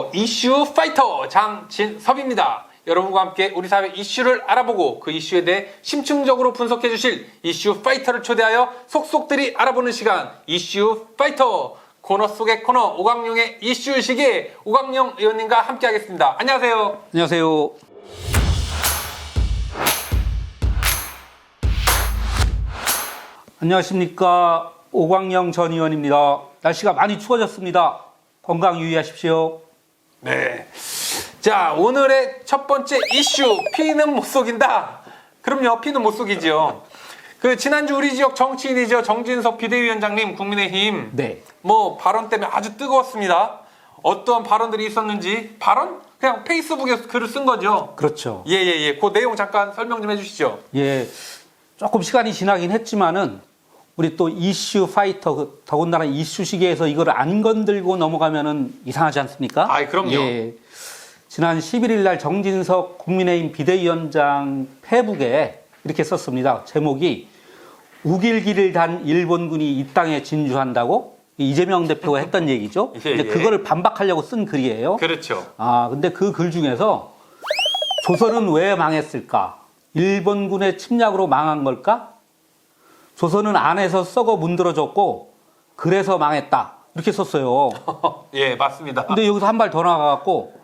안녕하세요. 이슈 파이터 장진섭입니다. 여러분과 함께 우리 사회 이슈를 알아보고 그 이슈에 대해 심층적으로 분석해 주실 이슈 파이터를 초대하여 속속들이 알아보는 시간 이슈 파이터. 코너 속의 코너 오광용의 이슈 시계 오광용 의원님과 함께 하겠습니다. 안녕하세요. 안녕하세요. 안녕하십니까. 오광영 전 의원입니다. 날씨가 많이 추워졌습니다. 건강 유의하십시오. 네. 자, 오늘의 첫 번째 이슈. 피는 못 속인다. 그럼요. 피는 못 속이죠. 지난주 우리 지역 정치인이죠. 정진석 비대위원장님 국민의힘. 네. 발언 때문에 아주 뜨거웠습니다. 어떤 발언들이 있었는지. 발언? 그냥 페이스북에 글을 쓴 거죠. 그렇죠. 예. 그 내용 잠깐 설명 좀 해주시죠. 예. 조금 시간이 지나긴 했지만은 우리 또 이슈 파이터, 더군다나 이슈 시계에서 이걸 안 건들고 넘어가면은 이상하지 않습니까? 아, 그럼요. 예. 지난 11일 날 정진석 국민의힘 비대위원장 페북에 이렇게 썼습니다. 제목이 우길기를 단 일본군이 이 땅에 진주한다고 이재명 대표가 했던 얘기죠. 예. 이제 그거를 반박하려고 쓴 글이에요. 그렇죠. 근데 그 글 중에서 조선은 왜 망했을까? 일본군의 침략으로 망한 걸까? 조선은 안에서 썩어 문드러졌고 그래서 망했다. 이렇게 썼어요. 예, 맞습니다. 근데 여기서 한 발 더 나가갖고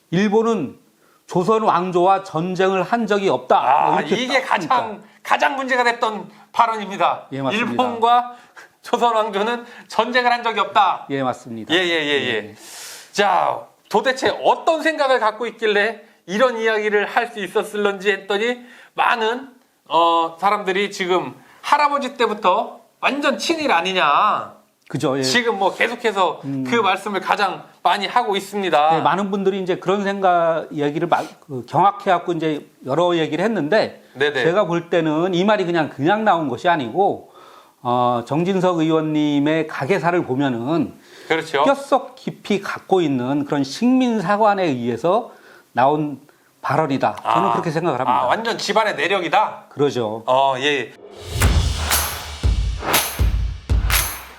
일본은 조선 왕조와 전쟁을 한 적이 없다. 이렇게 이게 가장 문제가 됐던 발언입니다. 예, 맞습니다. 일본과 조선 왕조는 전쟁을 한 적이 없다. 예, 맞습니다. 예. 자, 도대체 어떤 생각을 갖고 있길래 이런 이야기를 할 수 있었을런지 했더니 많은 사람들이 지금 할아버지 때부터 완전 친일 아니냐. 그죠. 예. 지금 계속해서 그 말씀을 가장 많이 하고 있습니다. 네, 많은 분들이 이제 그런 얘기를 경악해갖고 이제 여러 얘기를 했는데 네네. 제가 볼 때는 이 말이 그냥 나온 것이 아니고 정진석 의원님의 가계사를 보면은 그렇죠. 뼛속 깊이 갖고 있는 그런 식민사관에 의해서 나온 발언이다. 저는 그렇게 생각을 합니다. 완전 집안의 내력이다. 그러죠. 예.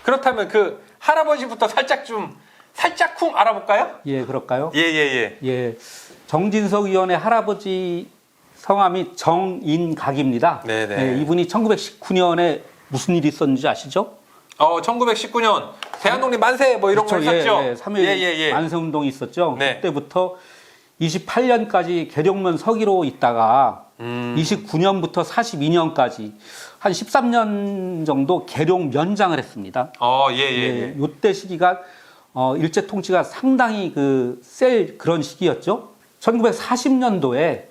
그렇다면 그 할아버지부터 살짝쿵 알아볼까요? 예, 그럴까요? 예. 예. 정진석 의원의 할아버지 성함이 정인각입니다. 네네. 예, 이분이 1919년에 무슨 일이 있었는지 아시죠? 1919년 대한독립 만세 이런 거 했었죠. 예, 3.1 만세운동이 있었죠. 네. 그때부터 28년까지 계룡면 서기로 있다가 29년부터 42년까지 한 13년 정도 계룡면장을 했습니다. 예. 요때 시기가 일제 통치가 상당히 셀 그런 시기였죠. 1940년도에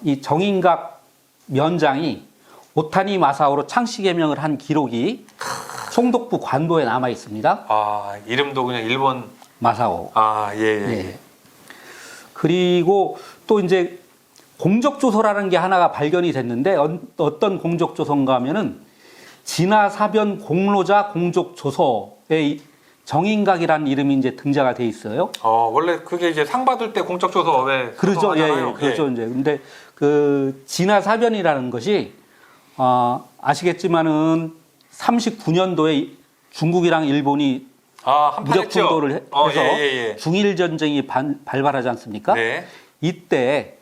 이 정인각 면장이 오타니 마사오로 창씨 개명을 한 기록이 총독부 관보에 남아 있습니다. 이름도 그냥 일본 마사오. 예. 그리고 또 이제 공적조서라는 게 하나가 발견이 됐는데 어떤 공적조서인가 하면은 진화사변 공로자 공적조서에 정인각이라는 이름이 이제 등장이 돼 있어요. 원래 그게 이제 상 받을 때 공적조서 왜 그러죠. 예, 그렇죠. 예. 이제 근데 진화사변이라는 것이 아시겠지만은 39년도에 중국이랑 일본이 무력 충돌을 해서 중일 전쟁이 발발하지 않습니까? 네. 이때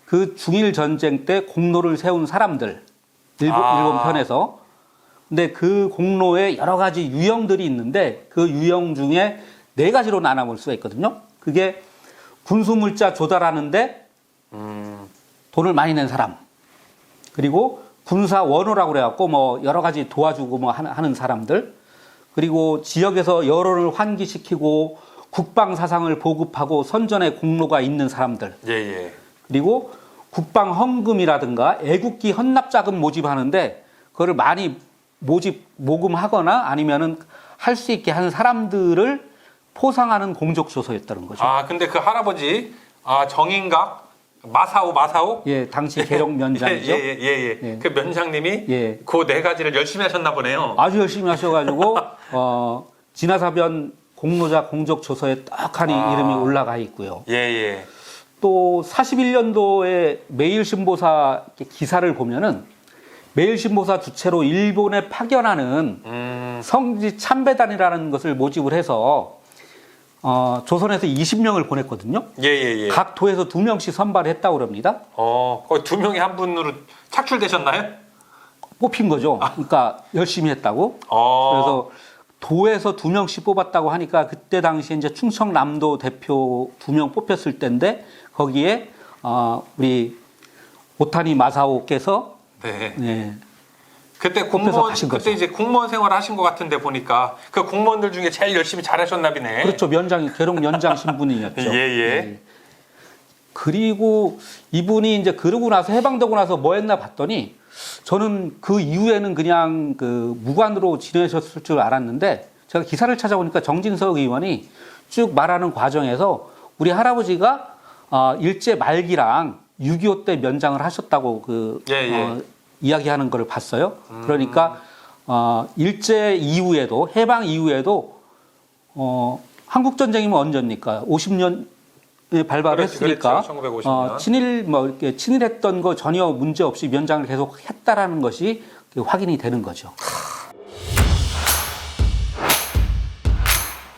그 중일 전쟁 때 공로를 세운 사람들 일본 편에서 근데 그 공로에 여러 가지 유형들이 있는데 그 유형 중에 4가지로 나눠볼 수가 있거든요. 그게 군수물자 조달하는데 돈을 많이 낸 사람, 그리고 군사 원호라고 그래갖고 여러 가지 도와주고 하는 사람들, 그리고 지역에서 여론을 환기시키고 국방 사상을 보급하고 선전의 공로가 있는 사람들. 예. 그리고 국방 헌금이라든가 애국기 헌납자금 모집하는데 그거를 많이 모금하거나 아니면은 할 수 있게 하는 사람들을 포상하는 공적조서였다는 거죠. 근데 그 할아버지 정인각 마사오? 예, 당시 계룡 면장이죠. 예. 그 면장님이 예. 그 4가지를 열심히 하셨나 보네요. 아주 열심히 하셔가지고 진화사변 공로자 공적조서에 떡하니 이름이 올라가 있고요. 예. 또 41년도에 매일신보사 기사를 보면은 매일신보사 주체로 일본에 파견하는 성지 참배단이라는 것을 모집을 해서 조선에서 20명을 보냈거든요. 예. 각 도에서 2명씩 선발했다고 그럽니다. 거의 두 명이 한 분으로 착출되셨나요? 뽑힌 거죠. 그러니까 열심히 했다고. 그래서 도에서 2명씩 뽑았다고 하니까 그때 당시에 이제 충청남도 대표 2명 뽑혔을 때인데 거기에 우리 오타니 마사오께서 네. 네, 그때 뽑혀서 가신 그때 거죠. 이제 공무원 생활 하신 것 같은데 보니까 그 공무원들 중에 제일 열심히 잘하셨나 보네. 그렇죠. 계룡 연장 신분이었죠. 예. 그리고 이분이 이제 그러고 나서 해방되고 나서 뭐 했나 봤더니 저는 그 이후에는 그냥 그 무관으로 지내셨을 줄 알았는데 제가 기사를 찾아보니까 정진석 의원이 쭉 말하는 과정에서 우리 할아버지가 일제 말기랑 6.25 때 면장을 하셨다고 이야기하는 걸 봤어요. 그러니까 일제 이후에도 해방 이후에도 한국 전쟁이면 언제입니까? 50년에 발발을 했으니까 1950년. 이렇게 친일했던 거 전혀 문제 없이 면장을 계속 했다라는 것이 확인이 되는 거죠.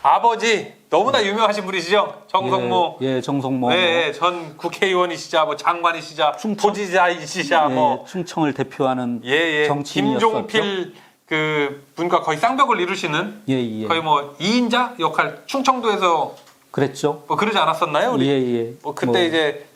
아버지 너무나 유명하신 분이시죠? 정성모. 예, 정성모. 네, 전 국회의원이시자 뭐 장관이시자 도지사이시자 뭐 충청을 대표하는 예. 정치인이었었죠. 김종필 그 분과 거의 쌍벽을 이루시는 예. 거의 뭐 2인자 역할 충청도에서 그랬죠. 뭐 그러지 않았었나요? 우리? 예. 뭐 그때 이제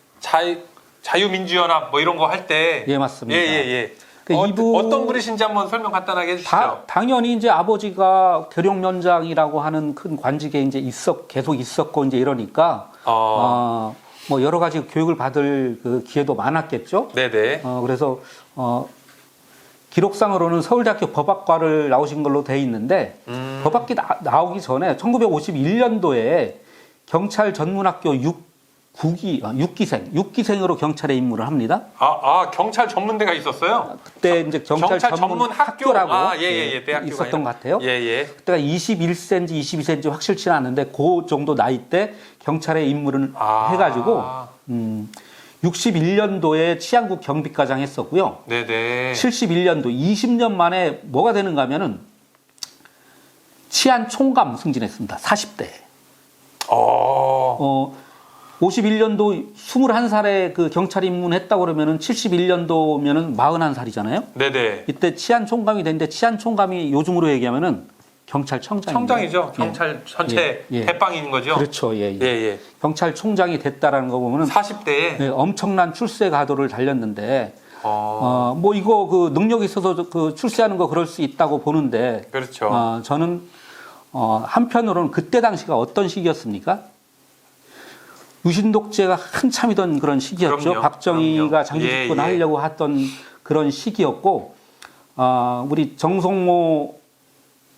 자유민주연합 뭐 이런 거 할 때. 예, 맞습니다. 예. 그러니까 어떤 분이신지 한번 설명 간단하게 해주시죠. 당연히 이제 아버지가 계룡면장이라고 하는 큰 관직에 이제 계속 있었고 이제 이러니까 뭐 여러 가지 교육을 받을 그 기회도 많았겠죠. 네네. 그래서 기록상으로는 서울대학교 법학과를 나오신 걸로 돼 있는데 법학기 나오기 전에 1951년도에 경찰 전문학교 6기생으로 경찰에 입문을 합니다. 경찰 전문대가 있었어요? 그때 이제 경찰 전문 학교라고 대학교가 있었던 것 같아요. 예. 그때가 21cm, 22cm 확실치는 않은데 그 정도 나이 때 경찰에 입문을 해가지고 61년도에 치안국 경비과장 했었고요. 네네. 71년도 20년 만에 뭐가 되는가 하면은 치안 총감 승진했습니다. 40대. 51년도 21살에 그 경찰 입문했다고 그러면은 71년도면은 41살이잖아요. 네네. 이때 치안 총감이 됐는데 치안 총감이 요즘으로 얘기하면은 청장이죠. 경찰 전체 대빵인 거죠. 그렇죠. 예. 경찰총장이 됐다라는 거 보면은 40대에 엄청난 출세 가도를 달렸는데 뭐 이거 그 능력이 있어서 그 출세하는 거 그럴 수 있다고 보는데 그렇죠. 저는 한편으로는 그때 당시가 어떤 시기였습니까? 유신 독재가 한참이던 그런 시기였죠. 그럼요. 박정희가 장기 집권하려고 했던 그런 시기였고 우리 정성모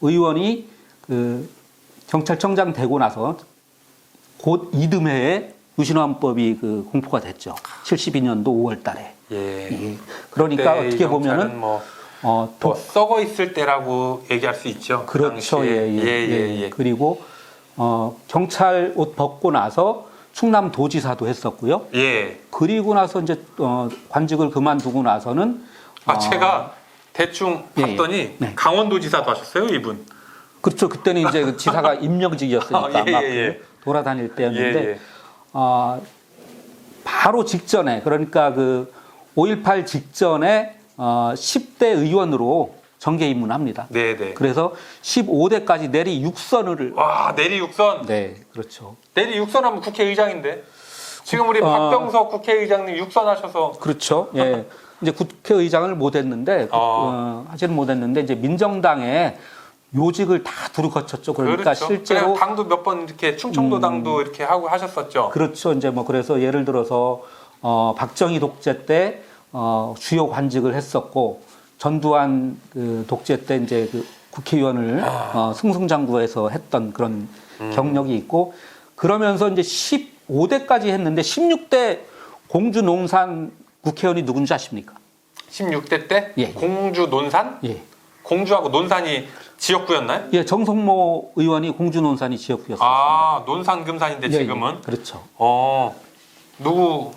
의원이 그 경찰청장 되고 나서 곧 이듬해에 유신헌법이 그 공포가 됐죠. 72년도 5월달에. 예. 그러니까 어떻게 보면은 더 썩어 있을 때라고 얘기할 수 있죠. 그렇죠. 예. 그리고 경찰 옷 벗고 나서 충남 도지사도 했었고요. 예. 그리고 나서 이제 관직을 그만두고 나서는 제가 대충 봤더니 강원도지사도 하셨어요, 이분. 그렇죠. 그때는 이제 그 지사가 임명직이었으니까 막 돌아다닐 때였는데 바로 직전에 그러니까 그 5.18 직전에 10대 의원으로 정계 입문합니다. 네네. 그래서 15대까지 내리 6선을 내리 6선. 네, 그렇죠. 내리 6선 하면 국회의장인데. 지금 우리 박병석 국회의장님 6선 하셔서. 그렇죠. 예. 이제 국회의장을 못했는데 하지는 못했는데 이제 민정당에 요직을 다 두루 거쳤죠. 그러니까 그렇죠. 실제로 당도 몇 번 이렇게 충청도 당도 이렇게 하고 하셨었죠. 그렇죠. 이제 뭐 그래서 예를 들어서 박정희 독재 때 주요 관직을 했었고 전두환 그 독재 때 이제 그 국회의원을 승승장구해서 했던 그런 경력이 있고 그러면서 이제 15대까지 했는데 16대 공주 농산 국회의원이 누군지 아십니까? 16대 때 예. 공주 논산? 예. 공주하고 논산이 지역구였나요? 예, 정성모 의원이 공주 논산이 지역구였습니다. 논산 금산인데 지금은? 그렇죠. 누구?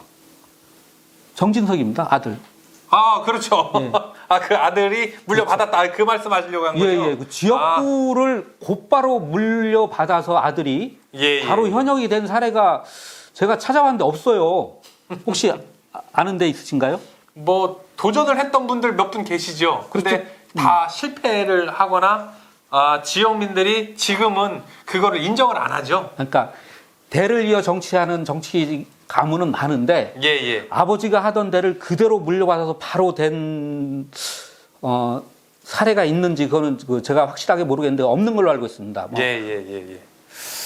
정진석입니다. 아들. 그렇죠. 예. 그 아들이 물려받았다. 그 말씀 하시려고 한 거죠? 그 지역구를 곧바로 물려받아서 아들이 예, 바로 예. 현역이 된 사례가 제가 찾아봤는데 없어요. 혹시 아는 데 있으신가요? 뭐 도전을 했던 분들 몇 분 계시죠. 근데 그렇죠. 다 실패를 하거나 지역민들이 지금은 그거를 인정을 안 하죠. 그러니까 대를 이어 정치하는 정치 가문은 많은데 예, 예. 아버지가 하던 대를 그대로 물려받아서 바로 된 사례가 있는지 그거는 제가 확실하게 모르겠는데 없는 걸로 알고 있습니다. 뭐 예, 예, 예, 예.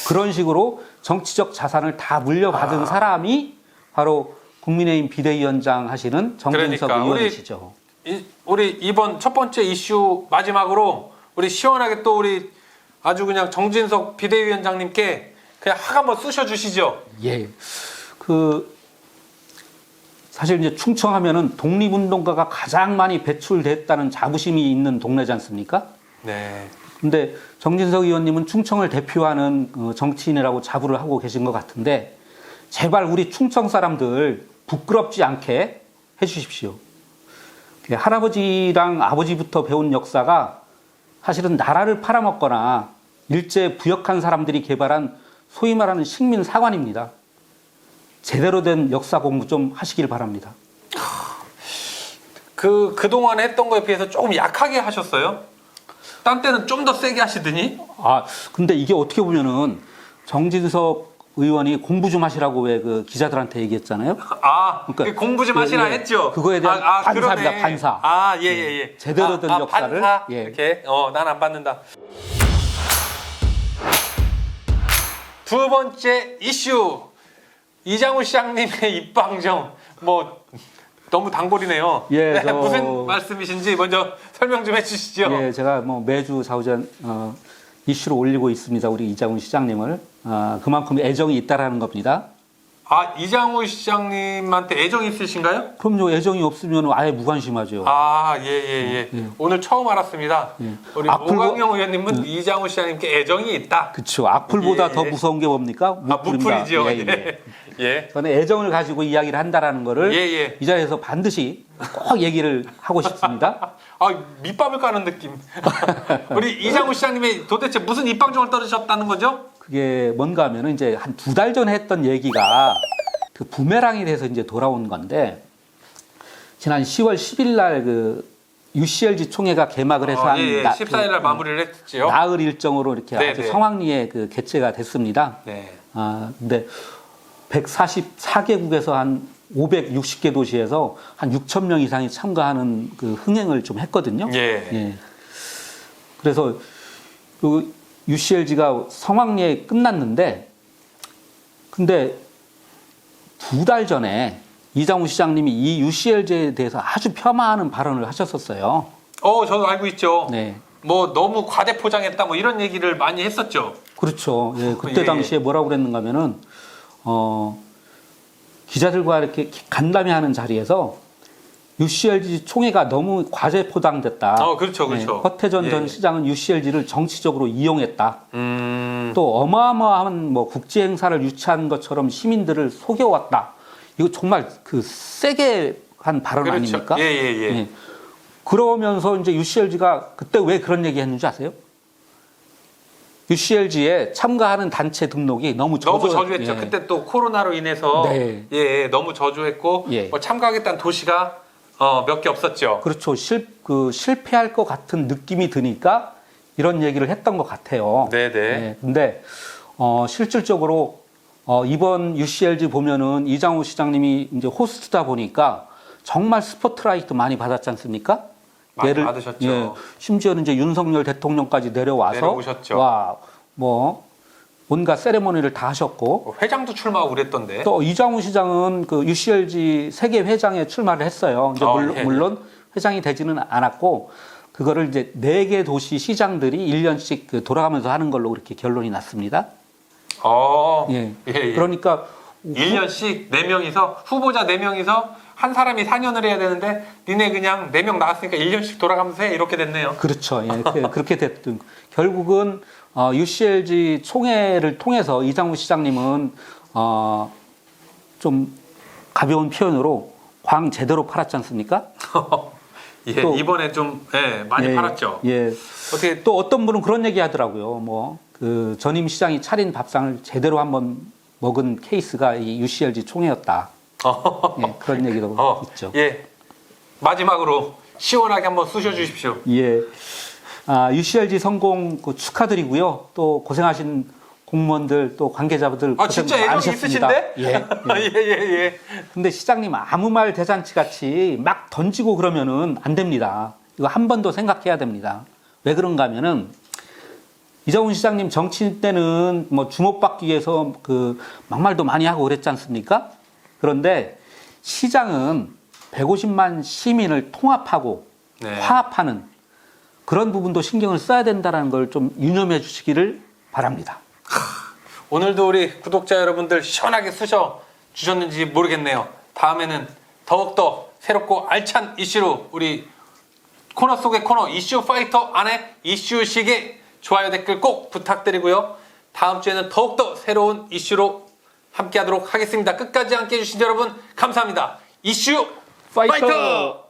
그런 식으로 정치적 자산을 다 물려받은 사람이 바로 국민의힘 비대위원장 하시는 정진석 그러니까 의원이시죠. 우리 이번 첫 번째 이슈 마지막으로 우리 시원하게 또 우리 아주 그냥 정진석 비대위원장님께 그냥 확 한번 쑤셔 주시죠. 예. 사실 이제 충청하면은 독립운동가가 가장 많이 배출됐다는 자부심이 있는 동네지 않습니까? 네. 근데 정진석 의원님은 충청을 대표하는 정치인이라고 자부를 하고 계신 것 같은데 제발 우리 충청 사람들 부끄럽지 않게 해주십시오. 할아버지랑 아버지부터 배운 역사가 사실은 나라를 팔아먹거나 일제 부역한 사람들이 개발한 소위 말하는 식민 사관입니다. 제대로 된 역사 공부 좀 하시길 바랍니다. 그동안 했던 거에 비해서 조금 약하게 하셨어요? 딴 때는 좀 더 세게 하시더니? 근데 이게 어떻게 보면은 정진석 의원이 공부 좀 하시라고 왜 그 기자들한테 얘기했잖아요. 그러니까 공부 좀 하시라 했죠. 그거에 대한 반사입니다. 그러네. 반사. 예, 예, 예. 제대로 된 역사를. 반사? 예. 이렇게. 난 안 받는다. 두 번째 이슈. 이장우 시장님의 입방정. 너무 단골이네요. 예, 무슨 말씀이신지 먼저 설명 좀 해주시죠. 예, 제가 매주 좌우전 이슈를 올리고 있습니다. 우리 이장훈 시장님을. 그만큼 애정이 있다라는 겁니다. 이장우 시장님한테 애정이 있으신가요? 그럼요. 애정이 없으면 아예 무관심하죠. 예. 오늘 처음 알았습니다. 예. 우리 오광영 의원님은 이장우 시장님께 애정이 있다. 그렇죠. 악플보다 예. 더 무서운 게 뭡니까? 무플이죠. 예. 저는 애정을 가지고 이야기를 한다라는 거를 예. 이 자리에서 반드시 꼭 얘기를 하고 싶습니다. 밑밥을 까는 느낌. 우리 이장우 시장님이 도대체 무슨 입방정을 떨으셨다는 거죠? 그게 뭔가 하면은 이제 한 2달 전에 했던 얘기가 그 부메랑이 돼서 이제 돌아온 건데 지난 10월 10일 날 그 UCLG 총회가 개막을 해서 14일 날 마무리를 했죠. 나흘 일정으로 이렇게 네, 아주 네. 성황리에 그 개최가 됐습니다. 네. 근데 144개국에서 한 560개 도시에서 한 6천 명 이상이 참가하는 그 흥행을 좀 했거든요. 예. 그래서 그 UCLG가 성황리에 끝났는데 근데 2달 전에 이장우 시장님이 이 UCLG에 대해서 아주 폄하하는 발언을 하셨었어요. 저도 알고 있죠. 네. 너무 과대 포장했다 이런 얘기를 많이 했었죠. 그렇죠. 예, 그때 예. 당시에 뭐라고 그랬는가 하면은 기자들과 이렇게 간담회 하는 자리에서 UCLG 총회가 너무 과제 포장됐다. 그렇죠. 허태전 전 예. 시장은 UCLG를 정치적으로 이용했다. 음. 또 어마어마한 국제 행사를 유치한 것처럼 시민들을 속여왔다. 이거 정말 그 세게 한 발언 그렇죠. 아닙니까? 예. 그러면서 이제 UCLG가 그때 왜 그런 얘기 했는지 아세요? UCLG에 참가하는 단체 등록이 너무 저조했죠. 예. 그때 또 코로나로 인해서 네. 너무 저조했고 예. 참가하겠다는 도시가 몇 개 없었죠. 그렇죠. 실패할 것 같은 느낌이 드니까 이런 얘기를 했던 것 같아요. 네네. 근데 실질적으로 이번 UCLG 보면은 이장우 시장님이 이제 호스트다 보니까 정말 스포트라이트 많이 받았지 않습니까? 많이 받으셨죠. 심지어는 이제 윤석열 대통령까지 내려오셨죠. 온갖 세레모니를 다 하셨고 회장도 출마하고 그랬던데. 또 이장우 시장은 그 UCLG 세계 회장에 출마를 했어요. 이제 물론 회장이 되지는 않았고 그거를 이제 4개 도시 시장들이 1년씩 돌아가면서 하는 걸로 그렇게 결론이 났습니다. 예. 그러니까 1년씩 4명이서 후보자 4명이서 한 사람이 4년을 해야 되는데 니네 그냥 4명 나왔으니까 1년씩 돌아가면서 해 이렇게 됐네요. 그렇죠. 그렇게 됐든 결국은 UCLG 총회를 통해서 이장우 시장님은 좀 가벼운 표현으로 광 제대로 팔았지 않습니까? 이번에 좀 많이 팔았죠. 어떻게 또 어떤 분은 그런 얘기 하더라고요. 그 전임 시장이 차린 밥상을 제대로 한번 먹은 케이스가 이 UCLG 총회였다. 예, 그런 얘기도 있죠. 예. 마지막으로 시원하게 한번 쑤셔 주십시오. 예. UCLG 성공 축하드리고요. 또 고생하신 공무원들 또 관계자분들 고생 진짜 애정이 많으셨습니다. 있으신데? 예. 예. 근데 시장님 아무 말 대잔치 같이 막 던지고 그러면은 안 됩니다. 이거 한 번 더 생각해야 됩니다. 왜 그런가 하면은 이정훈 시장님 정치 때는 뭐 주목받기 위해서 그 막말도 많이 하고 그랬지 않습니까? 그런데 시장은 150만 시민을 통합하고 네. 화합하는 그런 부분도 신경을 써야 된다는 걸 좀 유념해 주시기를 바랍니다. 오늘도 우리 구독자 여러분들 시원하게 쑤셔 주셨는지 모르겠네요. 다음에는 더욱더 새롭고 알찬 이슈로 우리 코너 속의 코너 이슈 파이터 안에 이슈식에 좋아요 댓글 꼭 부탁드리고요. 다음 주에는 더욱더 새로운 이슈로 함께 하도록 하겠습니다. 끝까지 함께 해주신 여러분 감사합니다. 이슈 파이터!